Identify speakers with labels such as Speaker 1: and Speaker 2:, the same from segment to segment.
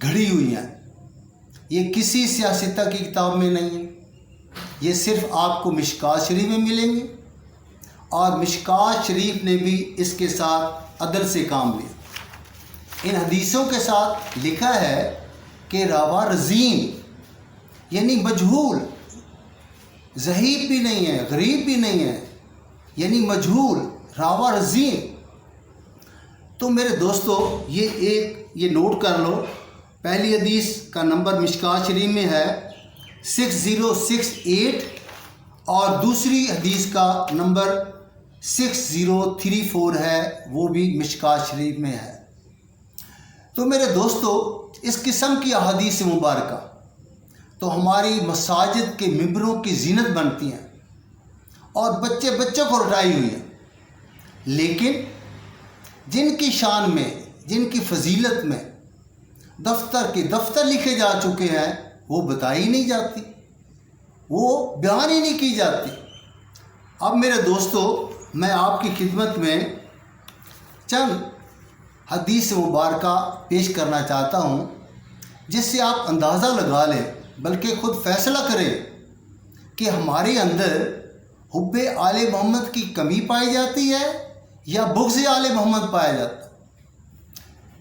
Speaker 1: گھڑی ہوئی ہیں، یہ کسی سیاستہ کی کتاب میں نہیں ہے، یہ صرف آپ کو مشکوٰۃ شریف میں ملیں گے، اور مشکوٰۃ شریف نے بھی اس کے ساتھ عدل سے کام لیا۔ ان حدیثوں کے ساتھ لکھا ہے کہ راوا رزین یعنی مجہول، ضعیف بھی نہیں ہے، غریب بھی نہیں ہے، یعنی مجہول، راوا رزین۔ تو میرے دوستو یہ نوٹ کر لو، پہلی حدیث کا نمبر مشکوٰۃ شریف میں ہے 6068، اور دوسری حدیث کا نمبر 6034 ہے، وہ بھی مشکوٰۃ شریف میں ہے۔ تو میرے دوستو اس قسم کی احادیث مبارکہ تو ہماری مساجد کے ممبروں کی زینت بنتی ہیں اور بچوں کو رٹائی ہوئی ہیں، لیکن جن کی شان میں، جن کی فضیلت میں دفتر کے دفتر لکھے جا چکے ہیں، وہ بتائی نہیں جاتی، وہ بیان ہی نہیں کی جاتی۔ اب میرے دوستو میں آپ کی خدمت میں چند حدیث مبارکہ پیش کرنا چاہتا ہوں، جس سے آپ اندازہ لگا لیں، بلکہ خود فیصلہ کریں کہ ہمارے اندر حب آل محمد کی کمی پائی جاتی ہے یا بغض آل محمد پایا جاتا ہے۔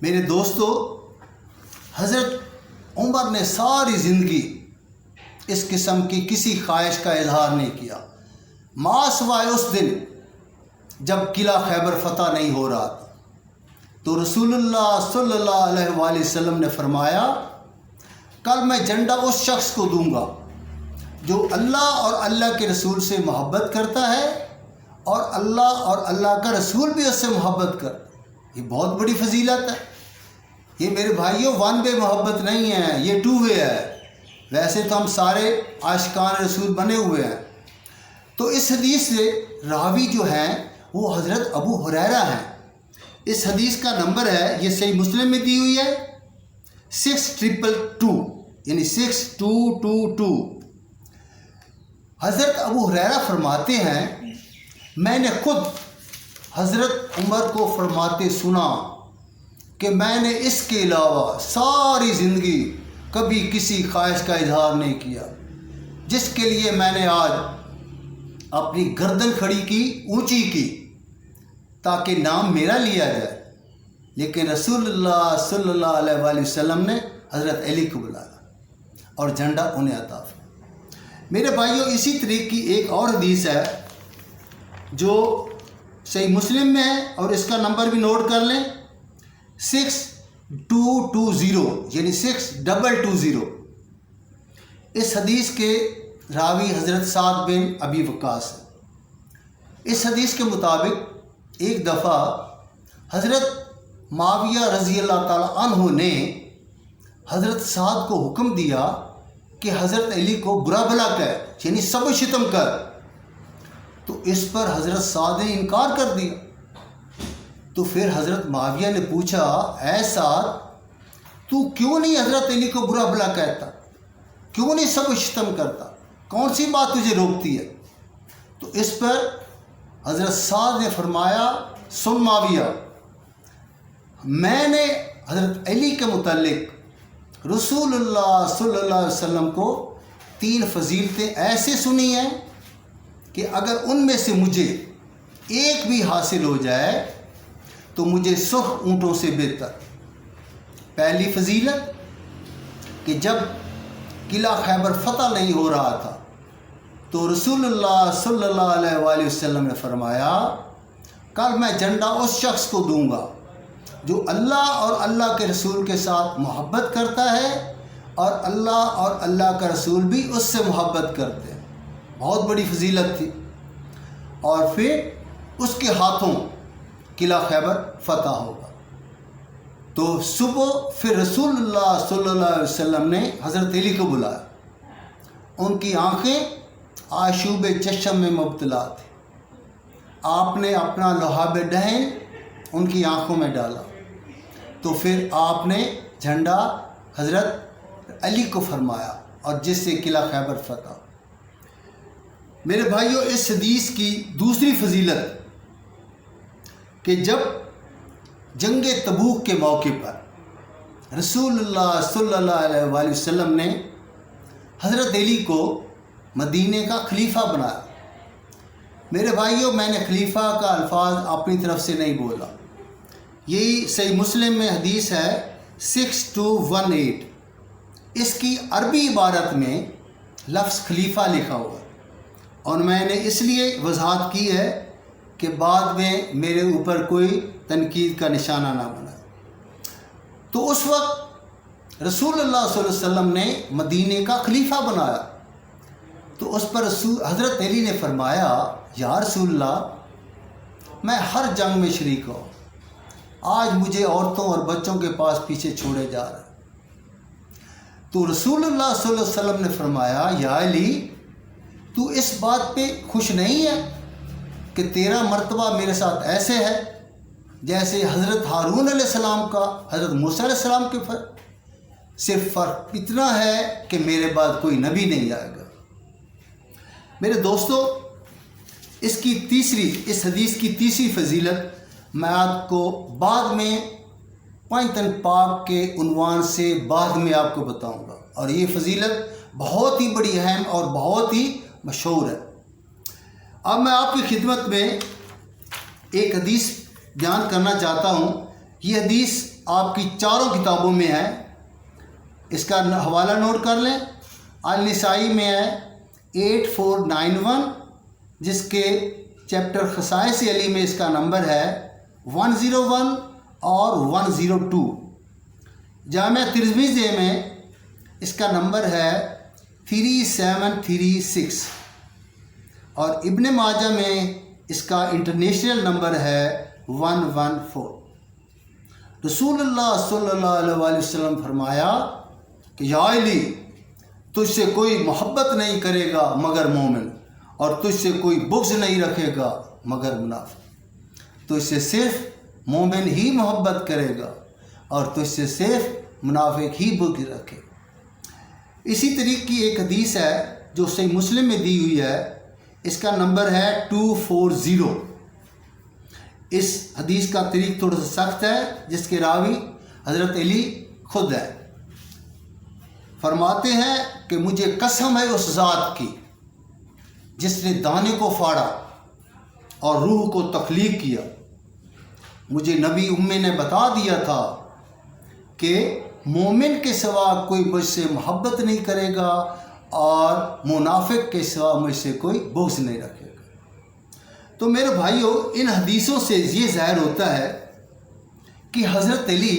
Speaker 1: میرے دوستو حضرت عمر نے ساری زندگی اس قسم کی کسی خواہش کا اظہار نہیں کیا، ما سوائے اس دن جب قلعہ خیبر فتح نہیں ہو رہا تھا، تو رسول اللہ صلی اللہ علیہ وآلہ وسلم نے فرمایا، کل میں جھنڈا اس شخص کو دوں گا جو اللہ اور اللہ کے رسول سے محبت کرتا ہے، اور اللہ اور اللہ کا رسول بھی اس سے محبت کرتا ہے۔ یہ بہت بڑی فضیلت ہے۔ یہ میرے بھائیوں 1 وے محبت نہیں ہے، یہ 2 وے ہے۔ ویسے تو ہم سارے عاشقان رسول بنے ہوئے ہیں۔ تو اس حدیث سے راوی جو ہیں وہ حضرت ابو ہریرہ ہیں۔ اس حدیث کا نمبر ہے، یہ صحیح مسلم میں دی ہوئی ہے 6222، یعنی 6222۔ حضرت ابو ہریرہ فرماتے ہیں، میں نے خود حضرت عمر کو فرماتے سنا کہ میں نے اس کے علاوہ ساری زندگی کبھی کسی خواہش کا اظہار نہیں کیا جس کے لیے میں نے آج اپنی گردن کھڑی کی، اونچی کی، تاکہ نام میرا لیا جائے، لیکن رسول اللہ صلی اللہ علیہ وآلہ وسلم نے حضرت علی کو بلایا اور جھنڈا انہیں عطا فرمایا۔ میرے بھائیوں اسی طریقے کی ایک اور حدیث ہے جو صحیح مسلم میں ہے، اور اس کا نمبر بھی نوٹ کر لیں 6220، یعنی 6220۔ اس حدیث کے راوی حضرت سعد بن ابی وقاص ہے۔ اس حدیث کے مطابق ایک دفعہ حضرت معاویہ رضی اللہ تعالیٰ عنہ نے حضرت سعد کو حکم دیا کہ حضرت علی کو برا بھلا کہے، یعنی سب و شتم کر۔ تو اس پر حضرت سعد نے انکار کر دیا۔ تو پھر حضرت معاویہ نے پوچھا، اے سعد تو کیوں نہیں حضرت علی کو برا بھلا کہتا، کیوں نہیں سب و شتم کرتا، کون سی بات تجھے روکتی ہے؟ تو اس پر حضرت سعد نے فرمایا، سن معاویہ، میں نے حضرت علی کے متعلق رسول اللہ صلی اللہ علیہ وسلم کو 3 فضیلتیں ایسے سنی ہیں کہ اگر ان میں سے مجھے ایک بھی حاصل ہو جائے تو مجھے سرخ اونٹوں سے بہتر۔ پہلی فضیلت کہ جب قلعہ خیبر فتح نہیں ہو رہا تھا تو رسول اللہ صلی اللہ علیہ وآلہ وسلم نے فرمایا، کل میں جھنڈا اس شخص کو دوں گا جو اللہ اور اللہ کے رسول کے ساتھ محبت کرتا ہے، اور اللہ اور اللہ کا رسول بھی اس سے محبت کرتے ہیں۔ بہت بڑی فضیلت تھی۔ اور پھر اس کے ہاتھوں قلعہ خیبر فتح ہوگا۔ تو صبح پھر رسول اللہ صلی اللہ علیہ وسلم نے حضرت علی کو بلایا۔ ان کی آنکھیں آشوب چشم میں مبتلا تھی۔ آپ نے اپنا لحاظ ڈہن ان کی آنکھوں میں ڈالا، تو پھر آپ نے جھنڈا حضرت علی کو فرمایا، اور جس سے قلعہ خیبر فتح۔ میرے بھائیوں اس حدیث کی دوسری فضیلت کہ جب جنگ تبوک کے موقع پر رسول اللہ صلی اللہ علیہ وآلہ وسلم نے حضرت علی کو مدینے کا خلیفہ بنایا۔ میرے بھائیوں، میں نے خلیفہ کا الفاظ اپنی طرف سے نہیں بولا، یہی صحیح مسلم میں حدیث ہے 6218۔ اس کی عربی عبارت میں لفظ خلیفہ لکھا ہوا ہے، اور میں نے اس لیے وضاحت کی ہے کہ بعد میں میرے اوپر کوئی تنقید کا نشانہ نہ بنا۔ تو اس وقت رسول اللہ صلی اللہ علیہ وسلم نے مدینے کا خلیفہ بنایا، تو اس پر حضرت علی نے فرمایا، یا رسول اللہ، میں ہر جنگ میں شریک ہوں، آج مجھے عورتوں اور بچوں کے پاس پیچھے چھوڑے جا رہے ہیں۔ تو رسول اللہ صلی اللہ علیہ وسلم نے فرمایا، یا علی، تو اس بات پہ خوش نہیں ہے کہ تیرا مرتبہ میرے ساتھ ایسے ہے جیسے حضرت ہارون علیہ السلام کا حضرت موسیٰ علیہ السلام کے فرق؟ صرف فرق اتنا ہے کہ میرے بعد کوئی نبی نہیں آئے گا۔ میرے دوستو، اس حدیث کی تیسری فضیلت میں آپ کو بعد میں پوائنٹن پاک کے عنوان سے بعد میں آپ کو بتاؤں گا، اور یہ فضیلت بہت ہی بڑی اہم اور بہت ہی مشہور ہے۔ اب میں آپ کی خدمت میں ایک حدیث بیان کرنا چاہتا ہوں۔ یہ حدیث آپ کی چاروں کتابوں میں ہے، اس کا حوالہ نوٹ کر لیں۔ النسائی میں ہے 8491، جس کے چیپٹر خصائص علی میں اس کا نمبر ہے 101 اور 102۔ جامع ترمذی میں اس کا نمبر ہے 3736، اور ابن ماجہ میں اس کا انٹرنیشنل نمبر ہے 114۔ رسول اللہ صلی اللہ علیہ وآلہ وسلم فرمایا کہ یا علی، تجھ سے کوئی محبت نہیں کرے گا مگر مومن، اور تجھ سے کوئی بغض نہیں رکھے گا مگر منافق۔ تجھ سے صرف مومن ہی محبت کرے گا، اور تجھ سے صرف منافق ہی بغض رکھے گا۔ اسی طریقے کی ایک حدیث ہے جو صحیح مسلم میں دی ہوئی ہے، اس کا نمبر ہے 240۔ اس حدیث کا طریق تھوڑا سا سخت ہے، جس کے راوی حضرت علی خود ہے۔ فرماتے ہیں کہ مجھے قسم ہے اس ذات کی جس نے دانے کو پھاڑا اور روح کو تخلیق کیا، مجھے نبی امی نے بتا دیا تھا کہ مومن کے سوا کوئی مجھ سے محبت نہیں کرے گا، اور منافق کے سوا مجھ سے کوئی بغض نہیں رکھے گا۔ تو میرے بھائیوں، ان حدیثوں سے یہ ظاہر ہوتا ہے کہ حضرت علی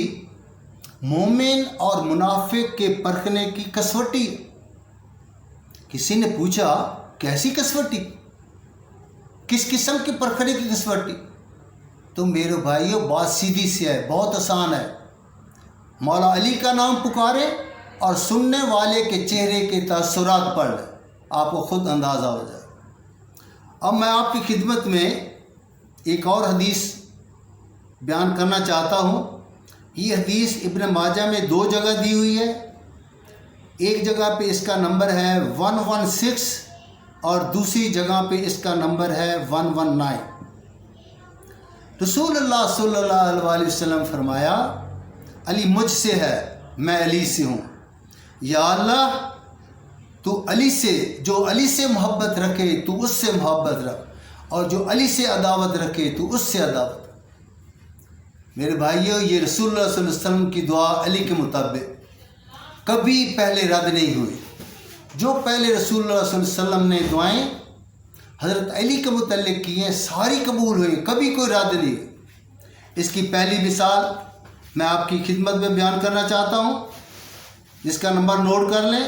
Speaker 1: مومن اور منافق کے پرکھنے کی کسوٹی۔ کسی نے پوچھا، کیسی کسوٹی؟ کس قسم کی پرکھنے کی کسوٹی؟ تو میرے بھائیوں، بات سیدھی سی ہے، بہت آسان ہے۔ مولا علی کا نام پکارے اور سننے والے کے چہرے کے تاثرات پڑھ لیں، آپ کو خود اندازہ ہو جائے۔ اب میں آپ کی خدمت میں ایک اور حدیث بیان کرنا چاہتا ہوں۔ یہ حدیث ابن ماجہ میں 2 جگہ دی ہوئی ہے۔ ایک جگہ پہ اس کا نمبر ہے 116، اور دوسری جگہ پہ اس کا نمبر ہے 119۔ رسول اللہ صلی اللہ علیہ وآلہ وسلم فرمایا، علی مجھ سے ہے، میں علی سے ہوں۔ یا اللہ، تو علی سے، جو علی سے محبت رکھے تو اس سے محبت رکھ، اور جو علی سے عداوت رکھے تو اس سے عداوت رکھ۔ میرے بھائیوں، یہ رسول اللہ صلی اللہ علیہ وسلم کی دعا علی کے مطابق کبھی پہلے رد نہیں ہوئی۔ جو پہلے رسول اللہ صلی اللہ علیہ وسلم نے دعائیں حضرت علی کے متعلق کی ہیں، ساری قبول ہوئی، کبھی کوئی رد نہیں ہوئی۔ اس کی پہلی مثال میں آپ کی خدمت میں بیان کرنا چاہتا ہوں، جس کا نمبر نوٹ کر لیں۔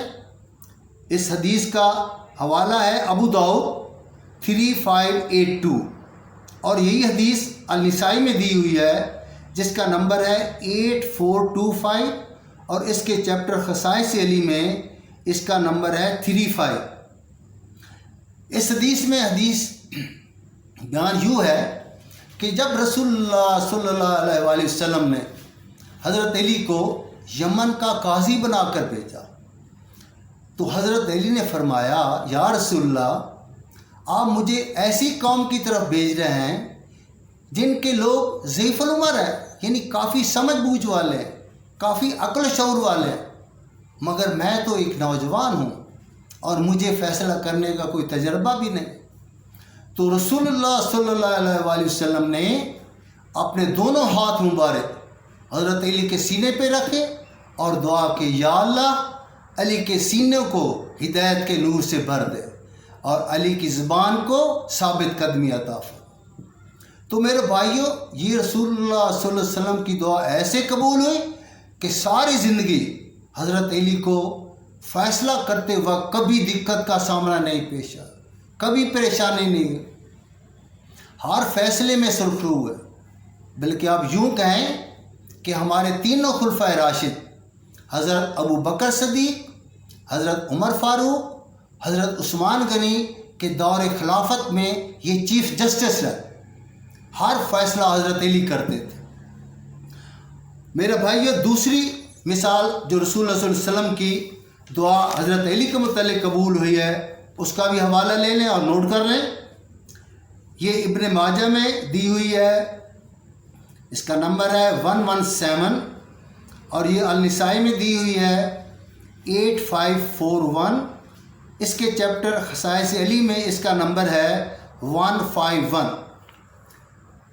Speaker 1: اس حدیث کا حوالہ ہے ابو داؤد 3582، اور یہی حدیث النسائی میں دی ہوئی ہے، جس کا نمبر ہے 8425، اور اس کے چیپٹر خصائص علی میں اس کا نمبر ہے 35۔ اس حدیث میں حدیث بیان یوں ہے کہ جب رسول اللہ صلی اللہ علیہ وآلہ وسلم نے حضرت علی کو یمن کا قاضی بنا کر بھیجا، تو حضرت علی نے فرمایا، یا رسول اللہ، آپ مجھے ایسی قوم کی طرف بھیج رہے ہیں جن کے لوگ ضعیف العمر ہیں، یعنی کافی سمجھ بوجھ والے ہیں، کافی عقل شعور والے ہیں، مگر میں تو ایک نوجوان ہوں اور مجھے فیصلہ کرنے کا کوئی تجربہ بھی نہیں۔ تو رسول اللہ صلی اللہ علیہ وآلہ وسلم نے اپنے دونوں ہاتھ مبارک حضرت علی کے سینے پہ رکھے اور دعا کہ یا اللہ علی کے سینے کو ہدایت کے نور سے بھر دے اور علی کی زبان کو ثابت قدمی عطا فرما۔ تو میرے بھائیوں، یہ رسول اللہ صلی اللہ علیہ وسلم کی دعا ایسے قبول ہوئی کہ ساری زندگی حضرت علی کو فیصلہ کرتے وقت کبھی دقت کا سامنا نہیں پیش آیا، کبھی پریشانی نہیں ہوئی، ہر فیصلے میں سرخرو ہوئے۔ بلکہ آپ یوں کہیں کہ ہمارے تینوں خلفائے راشد حضرت ابو بکر صدیق، حضرت عمر فاروق، حضرت عثمان غنی کے دور خلافت میں یہ چیف جسٹس ہے، ہر فیصلہ حضرت علی کرتے تھے۔ میرے بھائیو، دوسری مثال جو رسول اللہ صلی اللہ علیہ وسلم کی دعا حضرت علی کے متعلق قبول ہوئی ہے، اس کا بھی حوالہ لے لیں اور نوٹ کر لیں۔ یہ ابن ماجہ میں دی ہوئی ہے، اس کا نمبر ہے 117، اور یہ النسائی میں دی ہوئی ہے 8541۔ اس کے چیپٹر خصائص علی میں اس کا نمبر ہے 151۔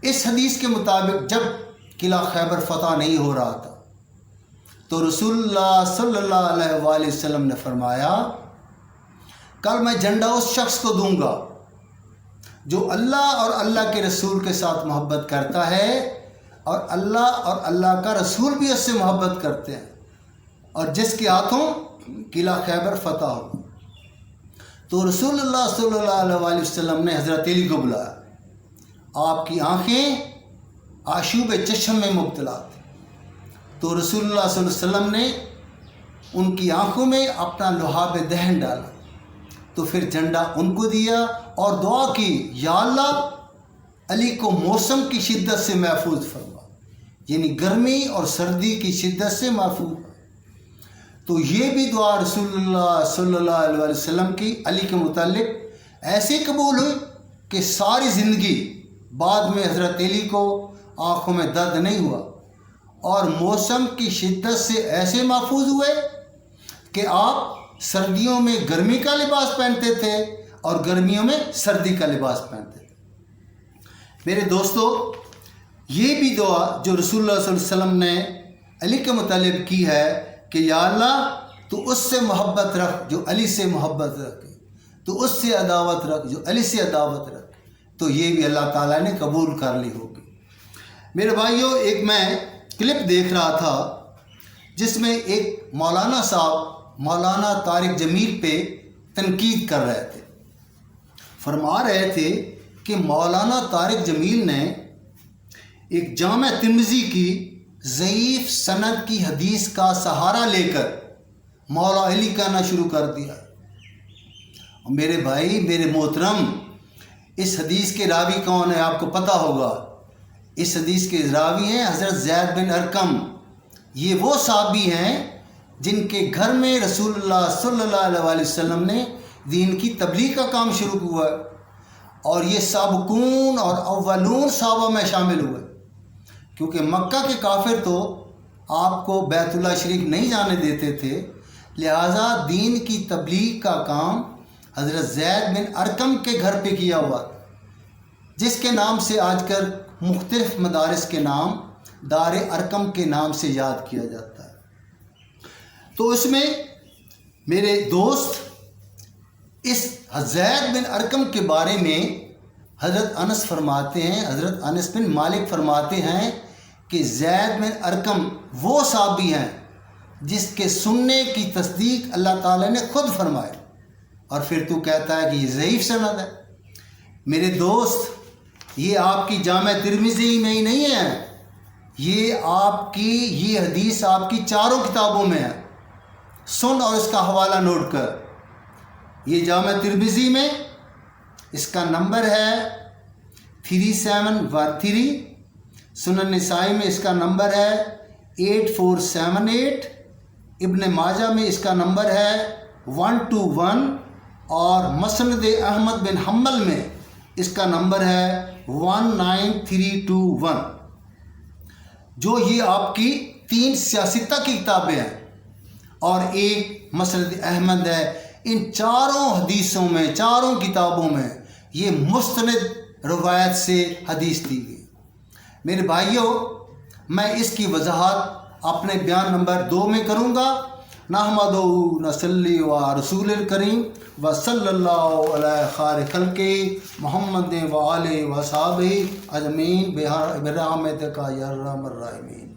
Speaker 1: اس حدیث کے مطابق جب قلعہ خیبر فتح نہیں ہو رہا تھا تو رسول اللہ صلی اللہ علیہ وآلہ وسلم نے فرمایا، کل میں جھنڈا اس شخص کو دوں گا جو اللہ اور اللہ کے رسول کے ساتھ محبت کرتا ہے اور اللہ کا رسول بھی اس سے محبت کرتے ہیں، اور جس کے ہاتھوں قلعہ خیبر فتح ہو۔ تو رسول اللہ صلی اللہ علیہ وآلہ وسلم نے حضرت علی کو بلایا۔ آپ کی آنکھیں آشوب چشم میں مبتلا تھیں، تو رسول اللہ صلی اللہ علیہ وسلم نے ان کی آنکھوں میں اپنا لعاب دہن ڈالا، تو پھر جھنڈا ان کو دیا اور دعا کی، یا اللہ علی کو موسم کی شدت سے محفوظ فرما، یعنی گرمی اور سردی کی شدت سے محفوظ۔ تو یہ بھی دعا رسول اللہ صلی اللہ علیہ وسلم کی علی کے متعلق ایسے قبول ہوئی کہ ساری زندگی بعد میں حضرت علی کو آنکھوں میں درد نہیں ہوا اور موسم کی شدت سے ایسے محفوظ ہوئے کہ آپ سردیوں میں گرمی کا لباس پہنتے تھے اور گرمیوں میں سردی کا لباس پہنتے تھے۔ میرے دوستو، یہ بھی دعا جو رسول اللہ صلی اللہ علیہ وسلم نے علی کے متعلق کی ہے کہ یا اللہ تو اس سے محبت رکھ جو علی سے محبت رکھے، تو اس سے عداوت رکھ جو علی سے عداوت رکھے، تو یہ بھی اللہ تعالیٰ نے قبول کر لی ہوگی۔ میرے بھائیوں، ایک میں کلپ دیکھ رہا تھا جس میں ایک مولانا صاحب مولانا طارق جمیل پہ تنقید کر رہے تھے۔ فرما رہے تھے کہ مولانا طارق جمیل نے ایک جامع ترمذی کی ضعیف سند کی حدیث کا سہارا لے کر مولا علی کہنا شروع کر دیا۔ میرے بھائی، میرے محترم، اس حدیث کے راوی کون ہے آپ کو پتہ ہوگا۔ اس حدیث کے راوی ہیں حضرت زید بن ارقم۔ یہ وہ صحابی ہیں جن کے گھر میں رسول اللہ صلی اللہ علیہ وآلہ وسلم نے دین کی تبلیغ کا کام شروع ہوا، اور یہ سابقون اور اولون صحابہ میں شامل ہوئے، کیونکہ مکہ کے کافر تو آپ کو بیت اللہ شریف نہیں جانے دیتے تھے، لہٰذا دین کی تبلیغ کا کام حضرت زید بن ارقم کے گھر پہ کیا ہوا تھا، جس کے نام سے آج کل مختلف مدارس کے نام دار ارقم کے نام سے یاد کیا جاتا ہے۔ تو اس میں میرے دوست اس زید بن ارقم کے بارے میں حضرت انس فرماتے ہیں، حضرت انس بن مالک فرماتے ہیں کہ زید بن ارقم وہ صحابی ہیں جس کے سننے کی تصدیق اللہ تعالیٰ نے خود فرمائے، اور پھر تو کہتا ہے کہ یہ ضعیف سند ہے۔ میرے دوست، یہ آپ کی جامع ترمذی میں ہی نہیں ہے، یہ حدیث آپ کی چاروں کتابوں میں ہے۔ سن اور اس کا حوالہ نوٹ کر۔ یہ جامع ترمذی میں اس کا نمبر ہے 3713، سنن نسائی میں اس کا نمبر ہے 8478، ابن ماجہ میں اس کا نمبر ہے 121، اور مسند احمد بن حنبل میں اس کا نمبر ہے 19321۔ جو یہ آپ کی 3 سیاستہ کی کتابیں ہیں اور ایک مسند احمد ہے۔ ان چاروں حدیثوں میں، چاروں کتابوں میں یہ مستند روایت سے حدیث دی گئی۔ میرے بھائیوں، میں اس کی وضاحت اپنے بیان نمبر 2 میں کروں گا۔ نحمدہ نصلی و رسول الکریم و صلی اللہ علیہ خیر خلق محمد و آلہ و صحابہ اجمعین برحمتک یا ارحم الراحمین۔